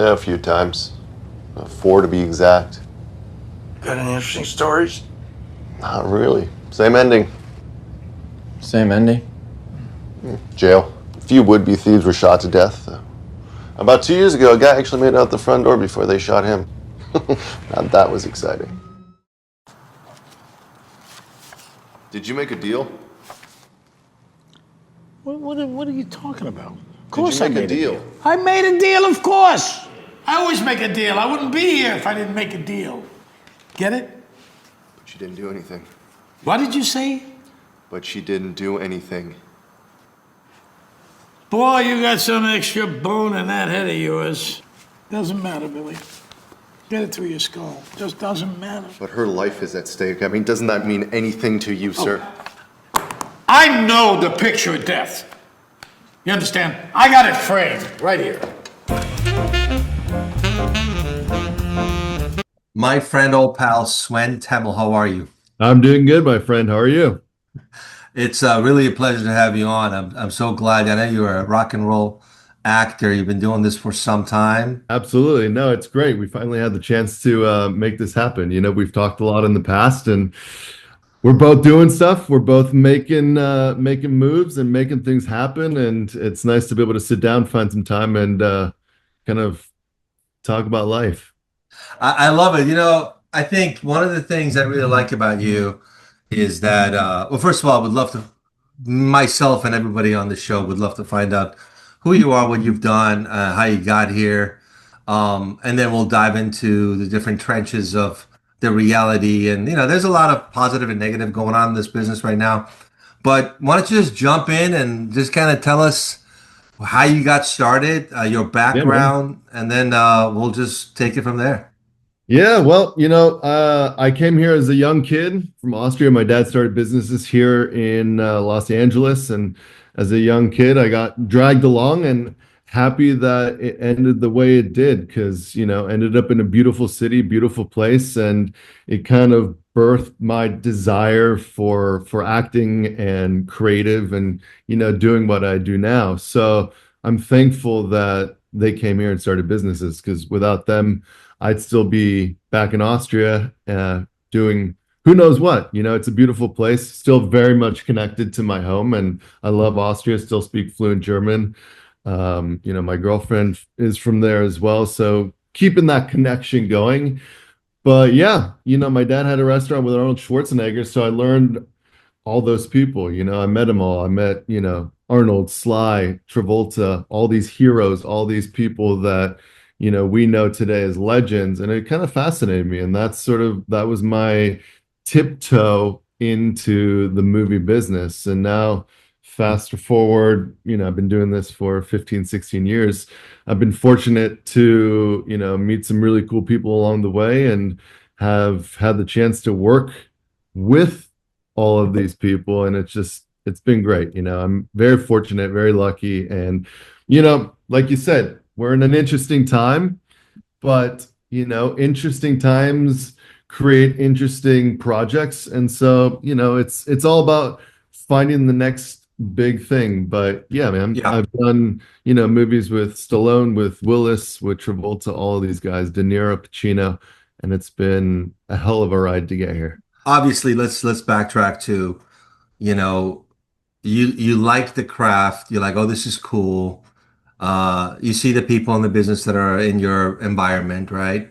Yeah, a few times. 4 to be exact. Got any interesting stories? Not really. Same ending. Same ending? Jail. A few would-be thieves were shot to death. About 2 years ago, a guy actually made it out the front door before they shot him. Now that was exciting. Did you make a deal? What are you talking about? Of course I made a deal. I made a deal, of course. I always make a deal. I wouldn't be here if I didn't make a deal. Get it? But she didn't do anything. What did you say? But she didn't do anything. Boy, you got some extra bone in that head of yours. Doesn't matter, Billy. Get it through your skull. Just doesn't matter. But her life is at stake. I mean, doesn't that mean anything to you, sir? I know the picture of death. You understand? I got it framed right here. My friend, old pal, Swen Temmel, how are you? I'm doing good, my friend. How are you? It's really a pleasure to have you on. I'm so glad. I know you're a rock and roll actor. You've been doing this for some time. Absolutely. No, it's great. We finally had the chance to make this happen. You know, we've talked a lot in the past, and we're both doing stuff. We're both making moves and making things happen. And it's nice to be able to sit down, find some time, and kind of talk about life. I love it. You know, I think one of the things I really like about you is that, well, first of all, I would love to, myself and everybody on the show would love to find out who you are, what you've done, how you got here. And then we'll dive into the different trenches of the reality. And, you know, there's a lot of positive and negative going on in this business right now. But why don't you just jump in and just kind of tell us how you got started, your background, and then we'll just take it from there. Yeah, well, you know, I came here as a young kid from Austria. My dad started businesses here in Los Angeles, and as a young kid, I got dragged along, and happy that it ended the way it did, because, you know, ended up in a beautiful city, beautiful place, and it kind of birthed my desire for acting and creative and, you know, doing what I do now. So I'm thankful that they came here and started businesses, because without them, I'd still be back in Austria doing who knows what. You know, it's a beautiful place, still very much connected to my home, and I love Austria, still speak fluent German. You know, my girlfriend is from there as well, so keeping that connection going. But yeah, you know, my dad had a restaurant with Arnold Schwarzenegger, so I learned all those people. You know, I met them all. I met, you know, Arnold, Sly, Travolta, all these heroes, all these people that, you know, we know today as legends, and it kind of fascinated me. And that was my tiptoe into the movie business. And now fast forward, you know, I've been doing this for 15, 16 years. I've been fortunate to, you know, meet some really cool people along the way, and have had the chance to work with all of these people. And it's been great. You know, I'm very fortunate, very lucky. And, you know, like you said, we're in an interesting time, but, you know, interesting times create interesting projects. And so, you know, it's all about finding the next big thing. But yeah, man, Yeah. I've done, you know, movies with Stallone, with Willis, with Travolta, all of these guys, De Niro, Pacino, and it's been a hell of a ride to get here. Obviously, let's backtrack to, you know, you like the craft. You're like, oh, this is cool. You see the people in the business that are in your environment, right?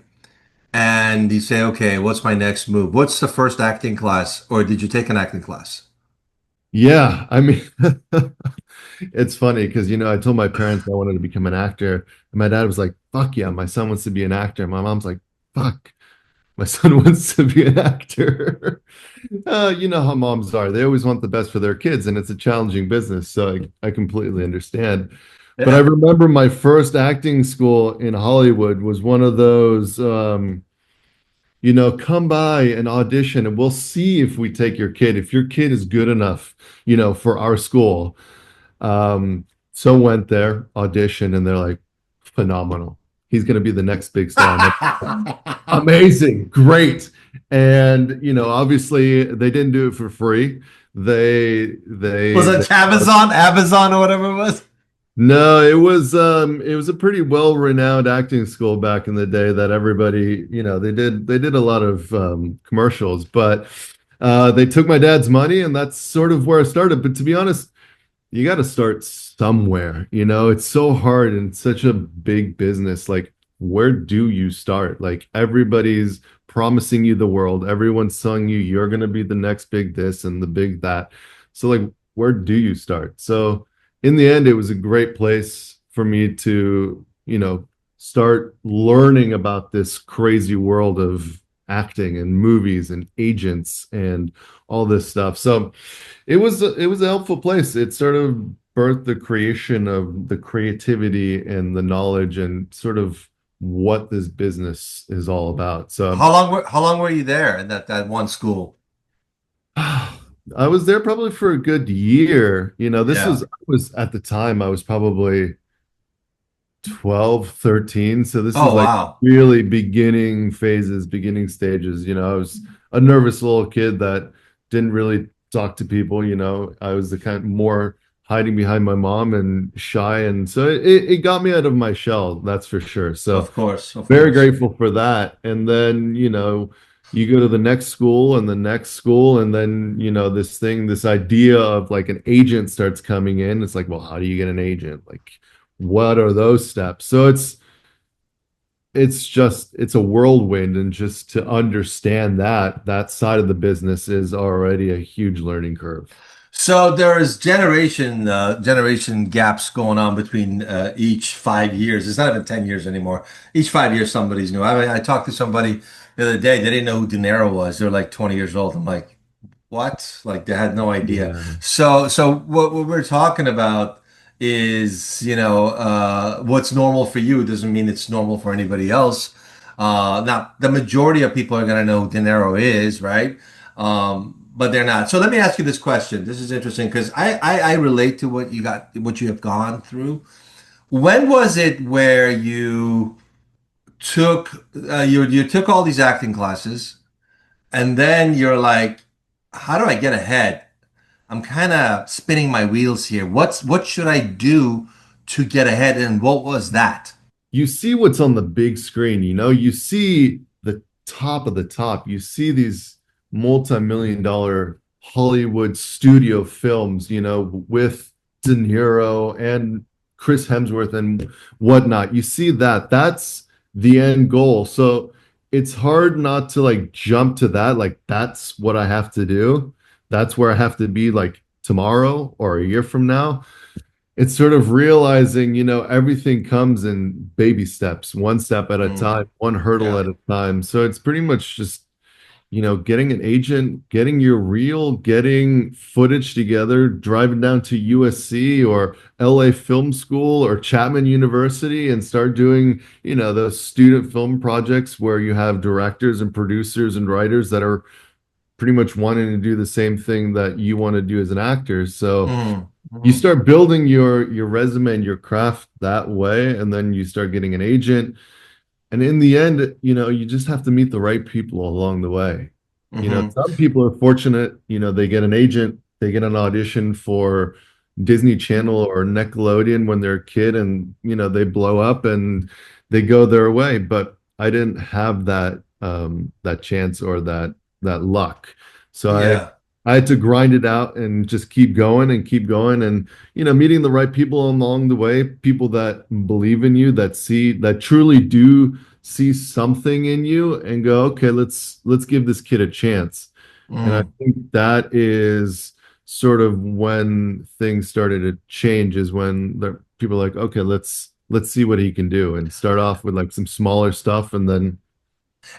And you say, okay, what's my next move? What's the first acting class, or did you take an acting class? Yeah, I mean, it's funny because, you know, I told my parents I wanted to become an actor, and my dad was like, fuck yeah, my son wants to be an actor. My mom's like, fuck, my son wants to be an actor. You know how moms are. They always want the best for their kids, and it's a challenging business. So I completely understand. But I remember my first acting school in Hollywood was one of those, you know, come by and audition, and we'll see if we take your kid. If your kid is good enough, you know, for our school. So went there, auditioned, and they're like, phenomenal. He's going to be the next big star. Amazing, great. And, you know, obviously they didn't do it for free. They Was it Amazon or whatever it was? No, it was a pretty well-renowned acting school back in the day that everybody, they did a lot of commercials, but they took my dad's money and that's sort of where I started. But to be honest, you got to start somewhere, it's so hard and such a big business. Like, where do you start? Like, everybody's promising you the world. Everyone's telling you you're going to be the next big this and the big that. So, like, where do you start? So, in the end, it was a great place for me to, start learning about this crazy world of acting and movies and agents and all this stuff. So it was a helpful place. It sort of birthed the creation of the creativity and the knowledge and sort of what this business is all about. So How long were you there in that one school? I was there probably for a good year. This Yeah. was at the time I was probably 12, 13. So this is Oh, like wow. really beginning phases, beginning stages. I was a nervous little kid that didn't really talk to people. I was the kind more hiding behind my mom and shy. And so it got me out of my shell, that's for sure. So Of course, of very course. grateful for that. And then, you go to the next school and the next school, and then, this idea of like an agent starts coming in. It's like, well, how do you get an agent? Like, what are those steps? So it's a whirlwind, and just to understand that side of the business is already a huge learning curve. So there is generation gaps going on between each 5 years. It's not even 10 years anymore. Each 5 years, somebody's new. I talked to somebody the other day. They didn't know who De Niro was. They're like 20 years old. I'm like, what? Like they had no idea. Yeah. So what we're talking about is, what's normal for you doesn't mean it's normal for anybody else. Now, the majority of people are going to know who De Niro is, right? But they're not. So let me ask you this question. This is interesting because I relate to what you have gone through. When was it where you took all these acting classes and then you're like, how do I get ahead? I'm kind of spinning my wheels here. What should I do to get ahead? And what was that? You see what's on the big screen, you see the top of the top. You see these multi-million dollar Hollywood studio films, with De Niro and Chris Hemsworth and whatnot. You see that. That's the end goal. So it's hard not to like jump to that. Like, that's what I have to do. That's where I have to be, like, tomorrow or a year from now. It's sort of realizing, everything comes in baby steps, one step at a Mm, time, one hurdle yeah. at a time. So it's pretty much just, getting an agent, getting your reel, getting footage together, driving down to USC or LA Film School or Chapman University and start doing, those student film projects where you have directors and producers and writers that are pretty much wanting to do the same thing that you want to do as an actor. So Mm, you mm. start building your resume and your craft that way, and then you start getting an agent. And in the end, you just have to meet the right people along the way. Hmm. Some people are fortunate, they get an agent, they get an audition for Disney Channel or Nickelodeon when they're a kid, and they blow up and they go their way. But I didn't have that chance or that luck. So Yeah. I had to grind it out and just keep going and keep going, and meeting the right people along the way, people that believe in you, that truly do see something in you and go, okay, let's give this kid a chance. And I Mm. think that is sort of when things started to change, is when the people are like, okay, let's see what he can do, and start off with like some smaller stuff and then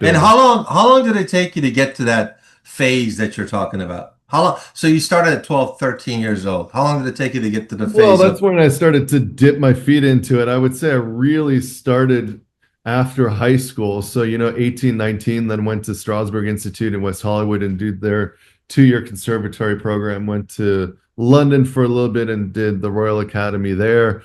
And build up. how long did it take you to get to that phase that you're talking about? How long? So you started at 12, 13 years old. How long did it take you to get to the Well, phase that's of, when I started to dip my feet into it. I would say I really started after high school. So, 18, 19, then went to Strasberg Institute in West Hollywood and did their 2-year conservatory program. Went to London for a little bit and did the Royal Academy there.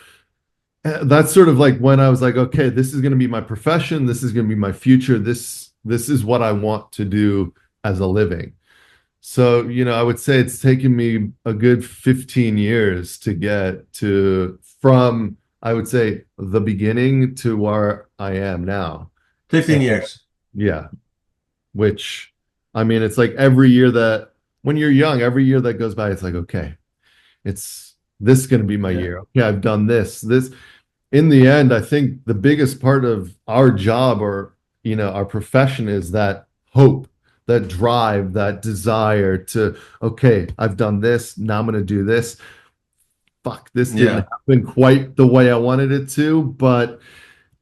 That's sort of like when I was like, okay, this is going to be my profession. This is going to be my future. This is what I want to do as a living. So, I would say it's taken me a good 15 years to get to from, I would say, the beginning to where I am now. 15 And years. yeah, which I mean, it's like every year that when you're young, every year that goes by, it's like, okay, it's this is going to be my Yeah. year. Okay, I've done this. In the end, I think the biggest part of our job or, our profession is that hope, that drive, that desire to, okay, I've done this. Now I'm going to do this. Fuck, this didn't Yeah. happen quite the way I wanted it to, but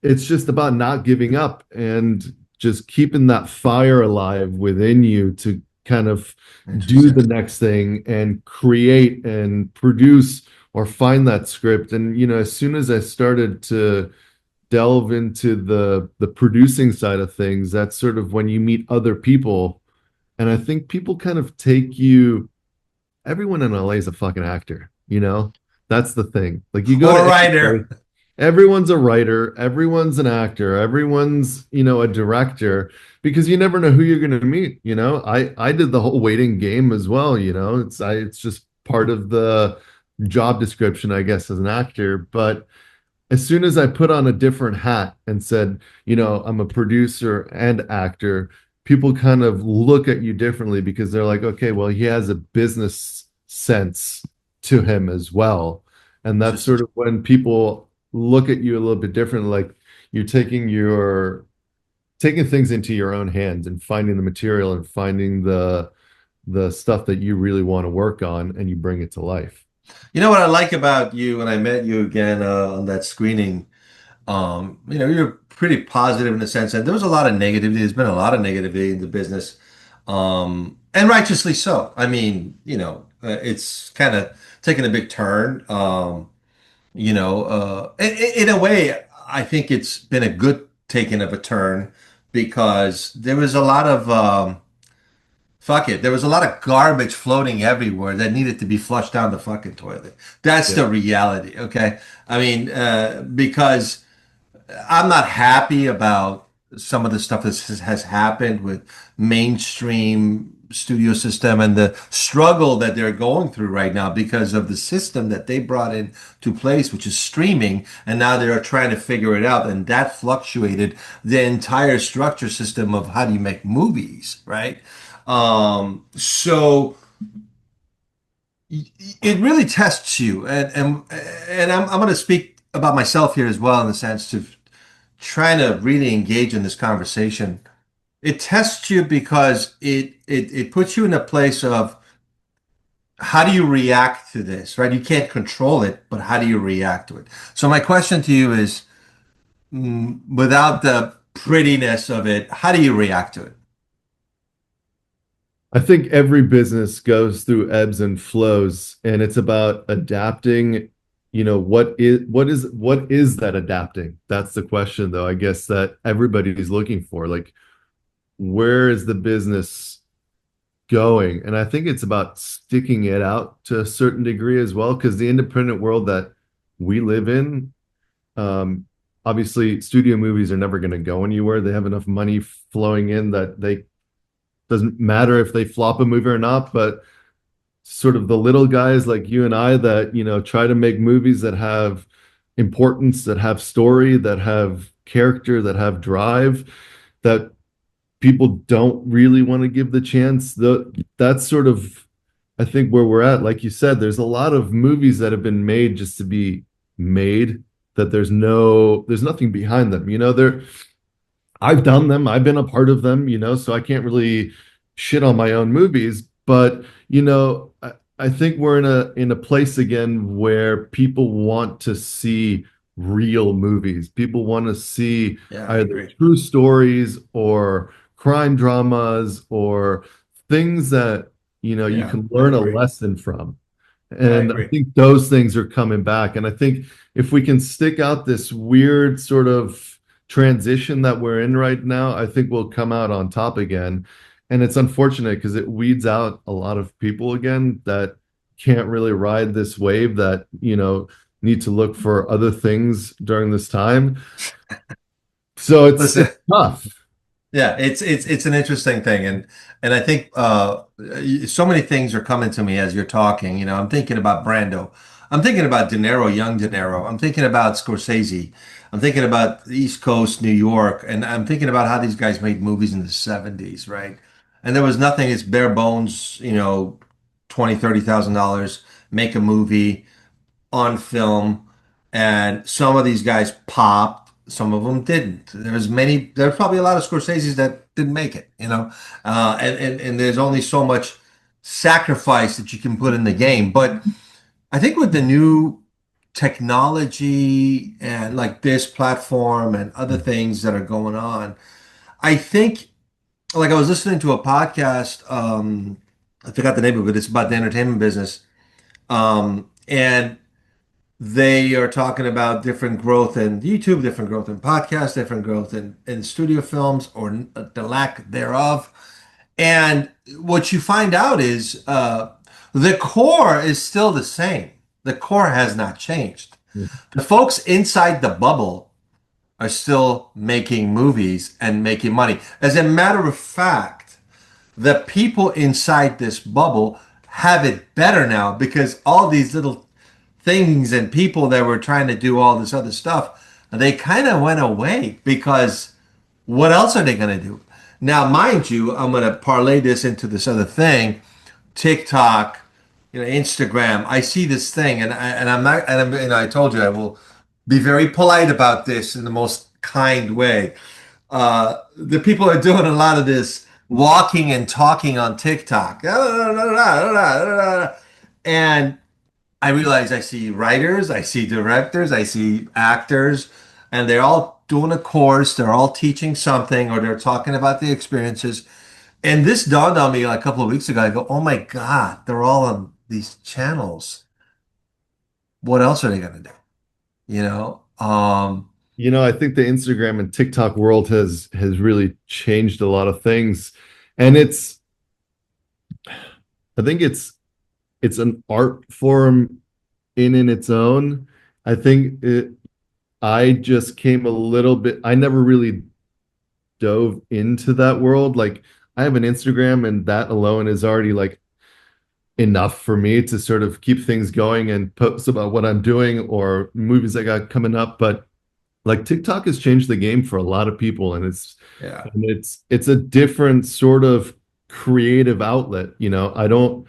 it's just about not giving up and just keeping that fire alive within you to kind of do Interesting. the next thing and create and produce or find that script. And as soon as I started to delve into the producing side of things, that's sort of when you meet other people. And I think people kind of take you, everyone in LA is a fucking actor. That's the thing. Like you go Or a to any place, writer. everyone's a writer, everyone's an actor, everyone's, a director, because you never know who you're going to meet. I did the whole waiting game as well. It's just part of the job description, I guess, as an actor. But as soon as I put on a different hat and said, I'm a producer and actor, people kind of look at you differently because they're like, okay, well, he has a business sense to him as well. And that's Interesting. sort of when people look at you a little bit different, like you're taking things into your own hands and finding the material and finding the stuff that you really want to work on and you bring it to life. You know what I like about you when I met you again on that screening? You're pretty positive in the sense that there was a lot of negativity. There's been a lot of negativity in the business, and righteously so. I mean, it's kind of taken a big turn. In a way, I think it's been a good taking of a turn because there was a lot of fuck it. There was a lot of garbage floating everywhere that needed to be flushed down the fucking toilet. That's Yeah. the reality, okay? I mean, because I'm not happy about some of the stuff that has happened with mainstream studio system and the struggle that they're going through right now because of the system that they brought in to place, which is streaming, and now they're trying to figure it out, and that fluctuated the entire structure system of how do you make movies, right? So it really tests you, and I'm going to speak about myself here as well in the sense to trying to really engage in this conversation. It tests you because it puts you in a place of how do you react to this, right? You can't control it, but how do you react to it? So my question to you is, without the prettiness of it, how do you react to it? I think every business goes through ebbs and flows, and it's about adapting. What is that adapting? That's the question, though, I guess that everybody's looking for. Like, where is the business going? And I think it's about sticking it out to a certain degree as well, because the independent world that we live in, um, obviously, studio movies are never going to go anywhere. They have enough money flowing in that they doesn't matter if they flop a movie or not, but sort of the little guys like you and I that, try to make movies that have importance, that have story, that have character, that have drive, that people don't really want to give the chance. That's sort of, I think, where we're at. Like you said, there's a lot of movies that have been made just to be made, that there's nothing behind them. I've done them. I've been a part of them, so I can't really shit on my own movies. But, I think we're in a place again where people want to see real movies. People want to see Yeah, I either agree. true stories or crime dramas or things that, you Yeah, can I learn a agree. lesson from. I And I agree. think those things are coming back. And I think if we can stick out this weird sort of transition that we're in right now, I think we'll come out on top again. And it's unfortunate because it weeds out a lot of people again that can't really ride this wave, that, need to look for other things during this time. So it's Listen, tough. Yeah, it's an interesting thing, and I think so many things are coming to me as you're talking. You know, I'm thinking about Brando, I'm thinking about De Niro, young De Niro, I'm thinking about Scorsese, I'm thinking about the East Coast, New York, and I'm thinking about how these guys made movies in the '70s, right? And there was nothing; it's bare bones, 20, $30,000, make a movie on film, and some of these guys popped, some of them didn't. There's probably a lot of Scorsese's that didn't make it, and there's only so much sacrifice that you can put in the game. But I think with the new technology and like this platform and other things that are going on, I think, like I was listening to a podcast, I forgot the name of it, it's about the entertainment business. And they are talking about different growth in YouTube, different growth in podcasts, different growth in studio films or the lack thereof. And what you find out is the core is still the same. The core has not changed. The folks inside the bubble are still making movies and making money. As a matter of fact, the people inside this bubble have it better now because all these little things and people that were trying to do all this other stuff, they kind of went away because what else are they going to do? Now, mind you, I'm going to parlay this into this other thing, TikTok, Instagram. I see this thing, and I'm not, and I told you I will be very polite about this in the most kind way. The people are doing a lot of this walking and talking on TikTok, and I realize I see writers, I see directors, I see actors, and they're all doing a course, they're all teaching something, or they're talking about the experiences. And this dawned on me like a couple of weeks ago. I go, oh my God, they're all on these channels. What else are they going to do? You know? I think the Instagram and TikTok world has really changed a lot of things. And I think it's an art form in its own. I think I just came a little bit, I never really dove into that world. Like I have an Instagram and that alone is already like enough for me to sort of keep things going and post about what I'm doing or movies I got coming up. But like TikTok has changed the game for a lot of people, and Yeah. it's a different sort of creative outlet. I don't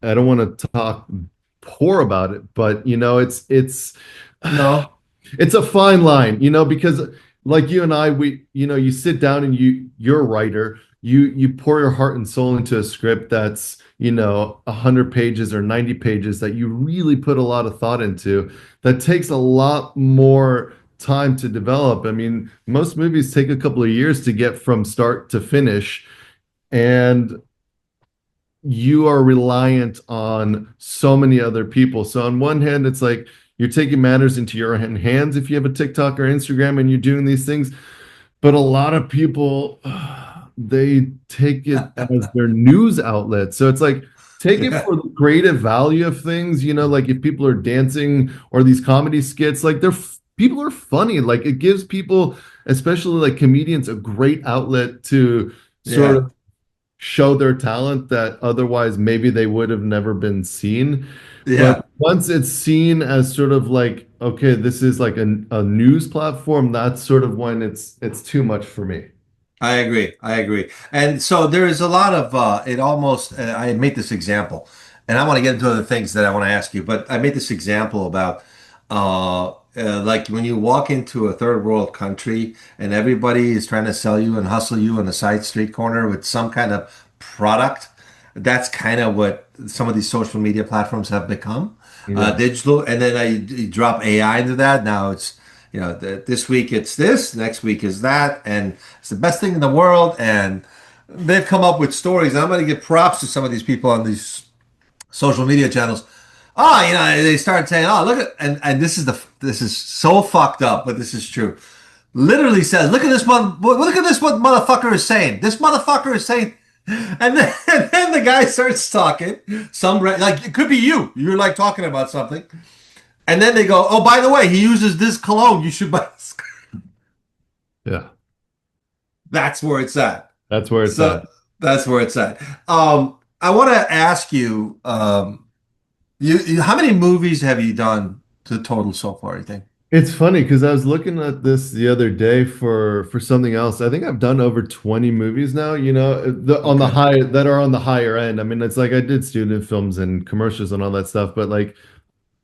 want to talk poor about it, but No. it's a fine line, because like you and I, you sit down and you're a writer, you pour your heart and soul into a script that's 100 pages or 90 pages that you really put a lot of thought into. That takes a lot more time to develop. I mean, most movies take a couple of years to get from start to finish, and you are reliant on so many other people. So on one hand, it's like you're taking matters into your own hands if you have a TikTok or Instagram and you're doing these things. But a lot of people, they take it as their news outlet. So it's like, take it for the creative value of things. Like if people are dancing or these comedy skits, like people are funny. Like it gives people, especially like comedians, a great outlet to sort of show their talent that otherwise maybe they would have never been seen. Yeah. But once it's seen as sort of like, okay, this is like a news platform, that's sort of when it's too much for me. I agree. I agree. And so there is a lot of it almost I made this example, and I want to get into other things that I want to ask you, but I made this example about like when you walk into a third world country and everybody is trying to sell you and hustle you on the side street corner with some kind of product. That's kind of what some of these social media platforms have become, digital. And then you drop AI into that. Now it's this week it's this, next week is that, and it's the best thing in the world. And they've come up with stories. And I'm going to give props to some of these people on these social media channels. Oh, they start saying, "Oh, look at," and this is so fucked up, but this is true. Literally says, "Look at this one. Look at this. What motherfucker is saying? This motherfucker is saying." And then the guy starts talking. Like it could be you. You're like talking about something. And then they go, oh, by the way, he uses this cologne. You should buy this. Yeah. That's where it's at. That's where it's So at. that's where it's at. I want to ask you, how many movies have you done to total so far, you think? It's funny because I was looking at this the other day for something else. I think I've done over 20 movies now, on the Okay. high that are on the higher end. I mean, it's like I did student films and commercials and all that stuff, but like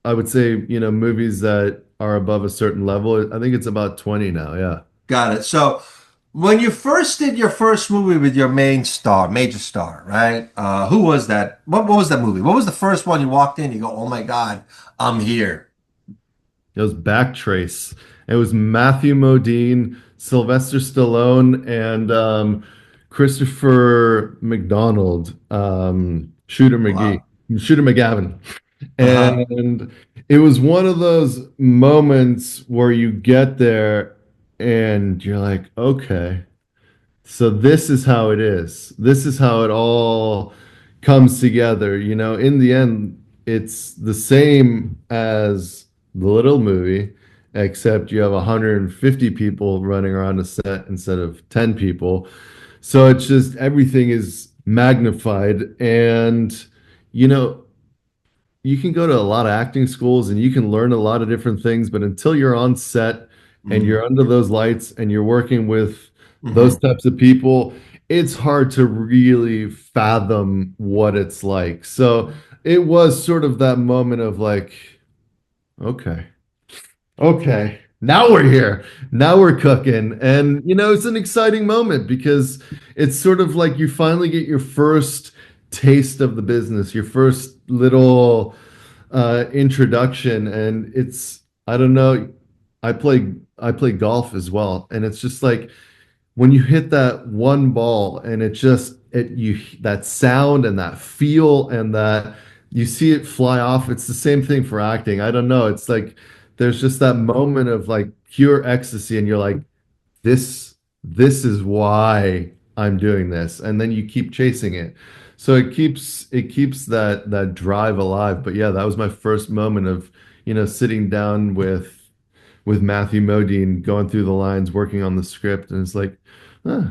I would say, movies that are above a certain level, I think it's about 20 now. Yeah. Got it. So when you first did your first movie with your main star, major star, right? Who was that? What was that movie? What was the first one you walked in? You go, oh my God, I'm here. It was Backtrace. It was Matthew Modine, Sylvester Stallone, and Christopher McDonald, Wow. Shooter McGavin. Uh-huh. And it was one of those moments where you get there and you're like, okay, so this is how it is. This is how it all comes together. In the end, it's the same as the little movie, except you have 150 people running around a set instead of 10 people. So it's just everything is magnified. And, you know, you can go to a lot of acting schools and you can learn a lot of different things, but until you're on set and Mm-hmm. you're under those lights and you're working with those Mm-hmm. types of people, it's hard to really fathom what it's like. So it was sort of that moment of like, okay, okay, now we're here. Now we're cooking. And, it's an exciting moment because it's sort of like you finally get your first taste of the business, your first little introduction. And I don't know, I play golf as well. And it's just like, when you hit that one ball and that sound and that feel and that you see it fly off, it's the same thing for acting. I don't know, it's like there's just that moment of like pure ecstasy and you're like, this is why I'm doing this, and then you keep chasing it, so it keeps that drive alive. But yeah, that was my first moment of sitting down with Matthew Modine, going through the lines, working on the script, and it's like, huh,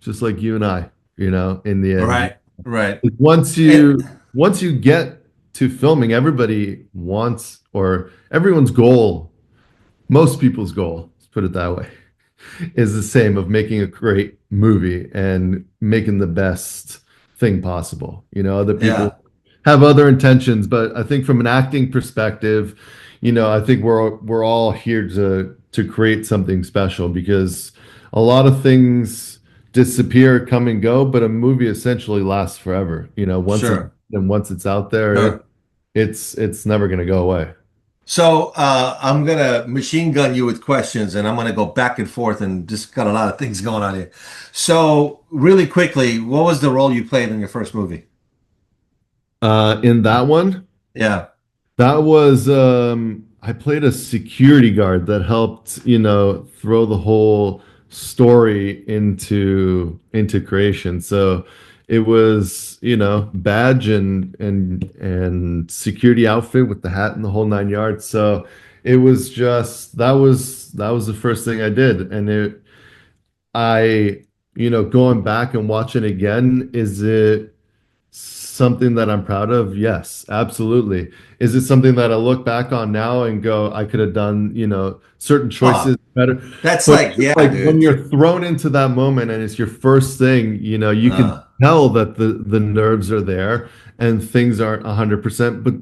just like you and I, in the end. Right. Right. Once And you get to filming, everybody wants, or everyone's goal, most people's goal, let's put it that way, is the same, of making a great movie and making the best thing possible. Other people yeah. have other intentions, but I think from an acting perspective, I think we're all here to create something special, because a lot of things disappear, come and go, but a movie essentially lasts forever. Sure. Once it's out there, Sure. it's never going to go away. So I'm gonna machine gun you with questions, and I'm gonna go back and forth, and just got a lot of things going on here. So really quickly, what was the role you played in your first movie? In that one, Yeah. that was I played a security guard that helped, throw the whole story into creation. So it was, badge and security outfit with the hat and the whole nine yards. So it was just that was the first thing I did. And I, going back and watching again, is it something that I'm proud of? Yes, absolutely. Is it something that I look back on now and go, I could have done, certain Oh, choices better? that's But like, yeah, like when dude. you're thrown into that moment and it's your first thing, you can Uh, tell that the nerves are there and things aren't 100%, but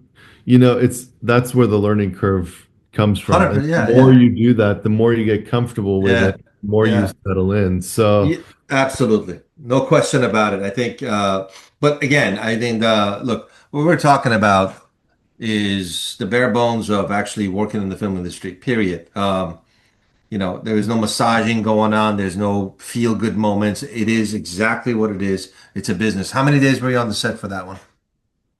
that's where the learning curve comes from. And 100%. the Yeah, more yeah, you do that, the more you get comfortable with yeah, it, the more you yeah. settle in. So Yeah, absolutely. No question about it. I think, but again, I think, look, what we're talking about is the bare bones of actually working in the film industry, period. There is no massaging going on. There's no feel good moments. It is exactly what it is. It's a business. How many days were you on the set for that one?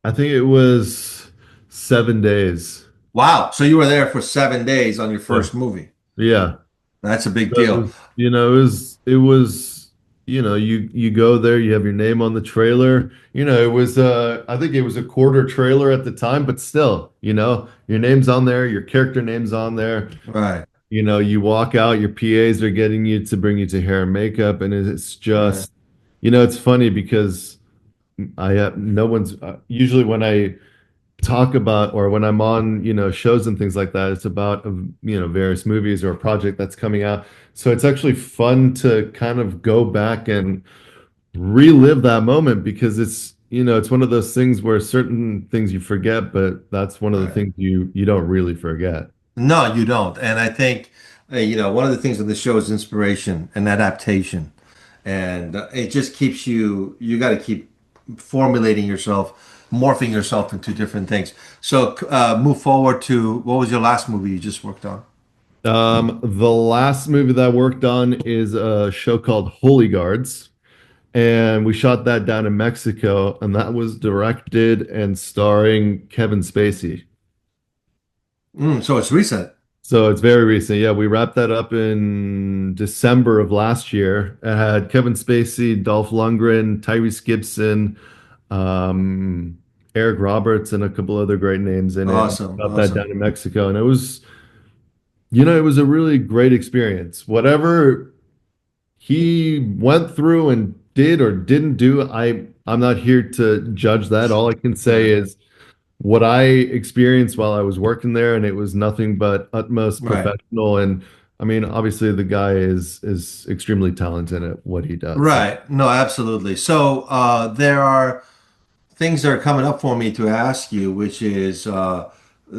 I think it was 7 days. Wow. So you were there for 7 days on your Yeah. first movie. Yeah. That's a big So it deal. was, it was, you go there, you have your name on the trailer. It was I think it was a quarter trailer at the time, but still, your name's on there, your character name's on there. Right. You know, you walk out, your PAs are getting you to bring you to hair and makeup, and it's Right. just, it's funny because I have no one's usually when I talk about or when I'm on, shows and things like that, it's about, various movies or a project that's coming out. So it's actually fun to kind of go back and relive that moment because it's one of those things where certain things you forget, but that's one of the Right. things you don't really forget. No, you don't. And I think, one of the things of the show is inspiration and adaptation. And it just keeps you got to keep formulating yourself, morphing yourself into different things. So, move forward to what was your last movie you just worked on? The last movie that I worked on is a show called Holy Guards, and we shot that down in Mexico, and that was directed and starring Kevin Spacey. So it's recent. So it's very recent. Yeah, we wrapped that up in December of last year. It had Kevin Spacey, Dolph Lundgren, Tyrese Gibson, Eric Roberts, and a couple other great names in it. Awesome. Got that down Awesome. in Mexico, and it was a really great experience. Whatever he went through and did or didn't do, I'm not here to judge that. All I can say Right. is what I experienced while I was working there, and it was nothing but utmost Right. professional. And I mean, obviously, the guy is extremely talented at what he does. So Right. No, absolutely. So there are things that are coming up for me to ask you, which is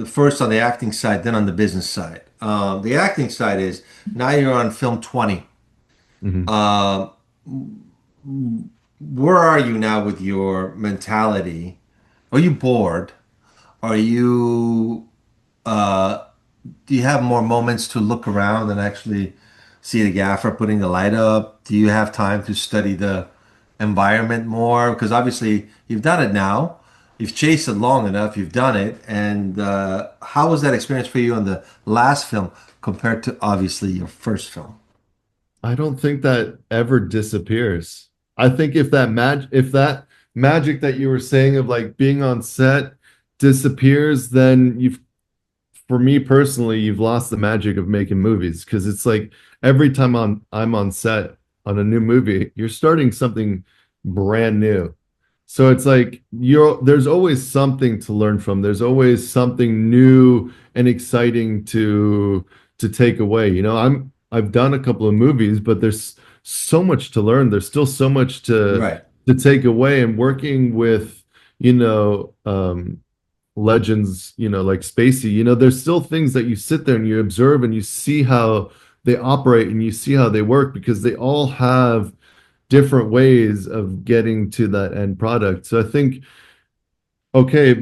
first on the acting side, then on the business side. The acting side is now you're on film 20. mhm. Uh, where are you now with your mentality? Are you bored? Are you uh, do you have more moments to look around and actually see the gaffer putting the light up? Do you have time to study the environment more? Because obviously you've done it now. You've chased it long enough. You've done it. And how was that experience for you on the last film compared to obviously your first film? I don't think that ever disappears. I think if that magic that you were saying of like being on set disappears, then for me personally, you've lost the magic of making movies because it's like every time I'm on set on a new movie, you're starting something brand new. So it's like there's always something to learn from. There's always something new and exciting to take away. I've done a couple of movies, but there's so much to learn. There's still so much Right. to take away and working with, you know, um legends, like Spacey, there's still things that you sit there and you observe and you see how they operate and you see how they work because they all have different ways of getting to that end product. So I think, okay,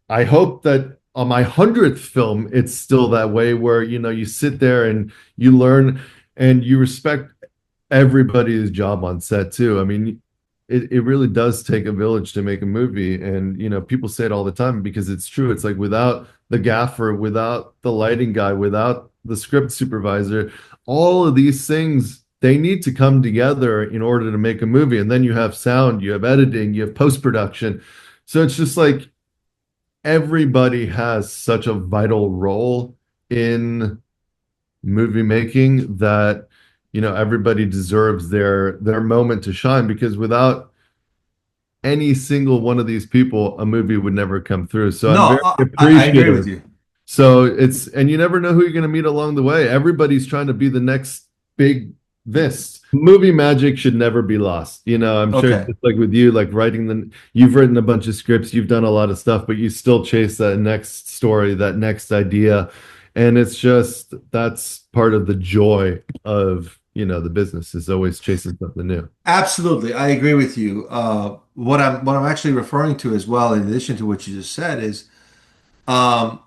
I hope that on my 100th film, it's still that way where, you sit there and you learn and you respect everybody's job on set too. I mean, it really does take a village to make a movie. And, people say it all the time because it's true. It's like without the gaffer, without the lighting guy, without the script supervisor, all of these things, they need to come together in order to make a movie. And then you have sound, you have editing, you have post-production. So it's just like everybody has such a vital role in movie making that everybody deserves their moment to shine because without any single one of these people a movie would never come through. So I'm No, very I agree with appreciative. you. So and you never know who you're going to meet along the way. Everybody's trying to be the next big this. Movie magic should never be lost. I'm sure it's Okay. just like with you, like you've written a bunch of scripts, you've done a lot of stuff, but you still chase that next story, that next idea. And it's just that's part of the joy of, the business is always chasing something new. Absolutely, I agree with you. What I'm actually referring to as well, in addition to what you just said, is um,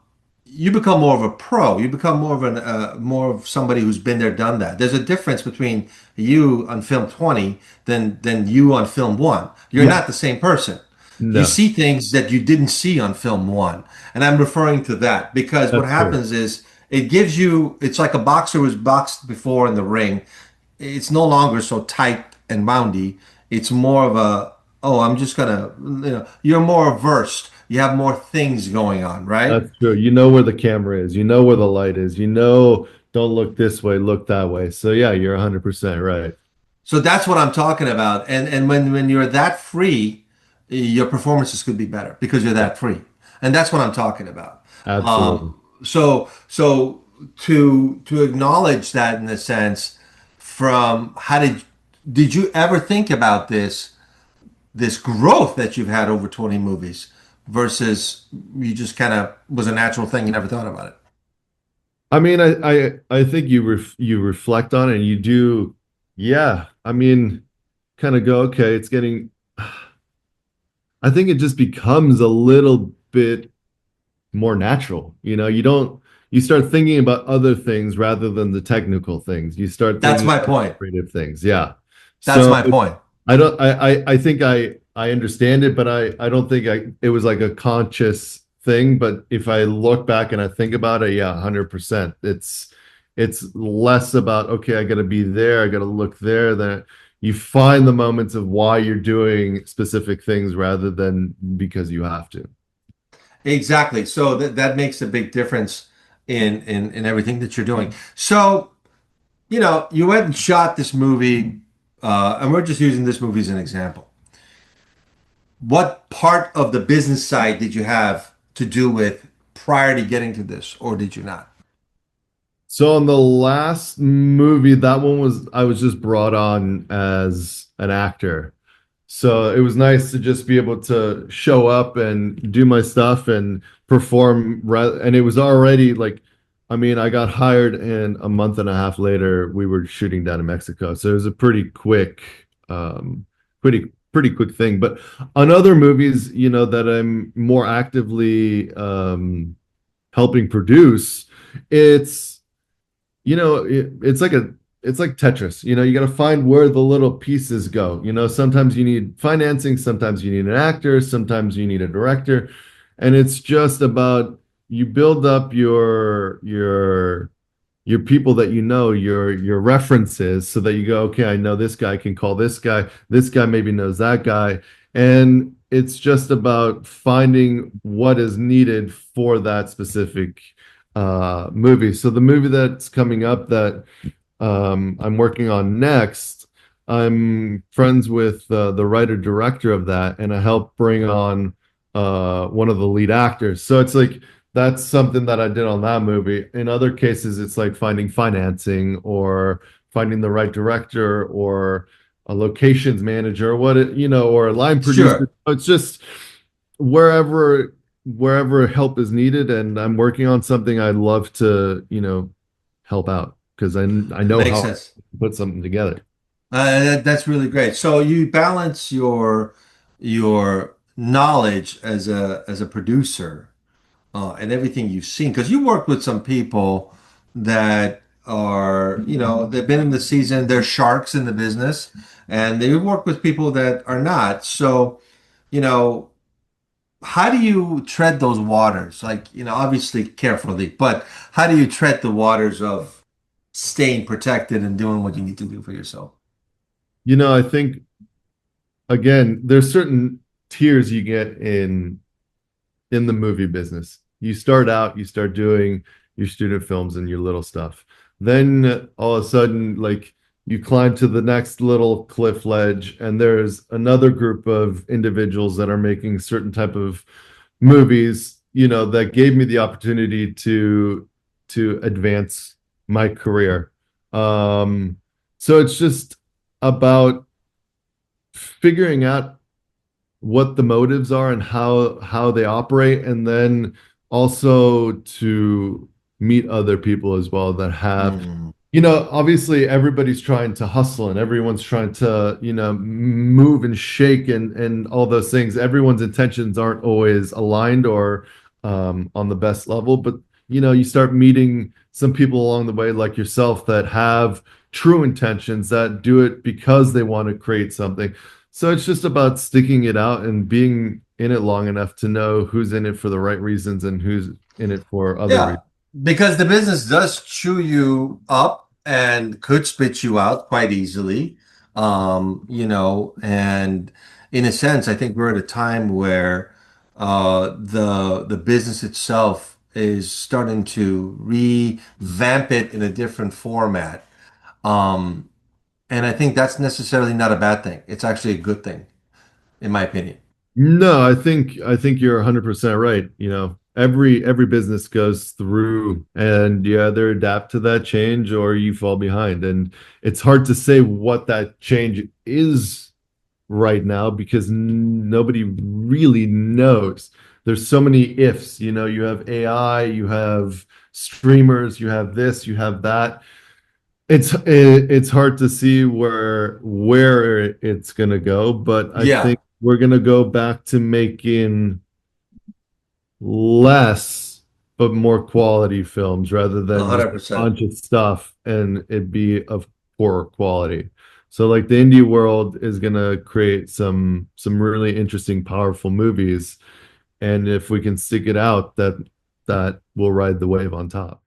you become more of a pro. You become more of somebody who's been there, done that. There's a difference between you on film 20 than you on film one. You're Yeah. not the same person. You No, see things that you didn't see on film one, and I'm referring to that because what that's true. happens is it gives you. It's like a boxer who's boxed before in the ring. It's no longer so tight and moundy. It's more of a, oh, I'm just gonna, you're more versed. You have more things going on, right? That's true. You know where the camera is. You know where the light is. You know don't look this way, look that way. So yeah, you're 100% right. So that's what I'm talking about. And when you're that free, your performances could be better because you're that free. And that's what I'm talking about. Absolutely. So to acknowledge that in a sense, from how did you ever think about this growth that you've had over 20 movies versus you just kind of was a natural thing, you never thought about it? I mean, I think you reflect on it and you do, yeah. I mean, kind of go, okay, it's getting. I think it just becomes a little bit more natural. You start thinking about other things rather than the technical things. You start That's thinking my about point. creative things. Yeah. That's So my point. I don't I think I understand it, but I don't think it was like a conscious thing. But if I look back and I think about it, yeah, 100%. It's less about, okay, I gotta be there, I gotta look there, that you find the moments of why you're doing specific things rather than because you have to. Exactly. So that makes a big difference in everything that you're doing. So, you went and shot this movie, and we're just using this movie as an example. What part of the business side did you have to do with prior to getting to this, or did you not? So on the last movie, that one was I was just brought on as an actor. So it was nice to just be able to show up and do my stuff and perform. And it was already like, I mean, I got hired and a month and a half later, we were shooting down in Mexico. So it was a pretty quick thing. But on other movies, that I'm more actively helping produce, it's it's like Tetris. You got to find where the little pieces go. Sometimes you need financing, sometimes you need an actor, sometimes you need a director, and it's just about you build up your people that your references, so that you go, okay, I know this guy can call this guy maybe knows that guy, and it's just about finding what is needed for that specific movie. So the movie that's coming up that I'm working on next, I'm friends with the writer director of that, and I help bring on one of the lead actors. So it's like that's something that I did on that movie. In other cases, it's like finding financing or finding the right director or a locations manager, or a line producer. Sure. It's just wherever help is needed, and I'm working on something, I'd love to, help out because I know Makes how to sense. put something together. That's really great. So you balance your knowledge as a producer and everything you've seen, because you work with some people that are, they've been in the season, they're sharks in the business, and they work with people that are not. So, you know, how do you tread those waters? Like, obviously carefully, but how do you tread the waters of staying protected and doing what you need to do for yourself? I think again, there's certain tiers you get in the movie business. You start out, you start doing your student films and your little stuff. Then all of a sudden, like you climb to the next little cliff ledge, and there's another group of individuals that are making certain type of movies, that gave me the opportunity to advance my career. So it's just about figuring out what the motives are and how they operate, and then also to meet other people as well that have, Mm. obviously everybody's trying to hustle and everyone's trying to, move and shake and all those things. Everyone's intentions aren't always aligned or on the best level, but you start meeting some people along the way like yourself that have true intentions, that do it because they want to create something. So it's just about sticking it out and being in it long enough to know who's in it for the right reasons and who's in it for other Yeah, reasons. because the business does chew you up and could spit you out quite easily. And in a sense, I think we're at a time where the business itself is starting to revamp it in a different format. Um, and I think that's necessarily not a bad thing. It's actually a good thing, in my opinion. No, I think you're 100% right. You know, every business goes through, and you either adapt to that change or you fall behind. And it's hard to say what that change is right now because nobody really knows. There's so many ifs, you know, you have AI, you have streamers, you have this, you have that. It's hard to see where it's gonna go, but I Yeah, think we're gonna go back to making less but more quality films rather than just a 100%. bunch of stuff and it be of poor quality. So like the indie world is gonna create some really interesting, powerful movies, and if we can stick it out, that will ride the wave on top.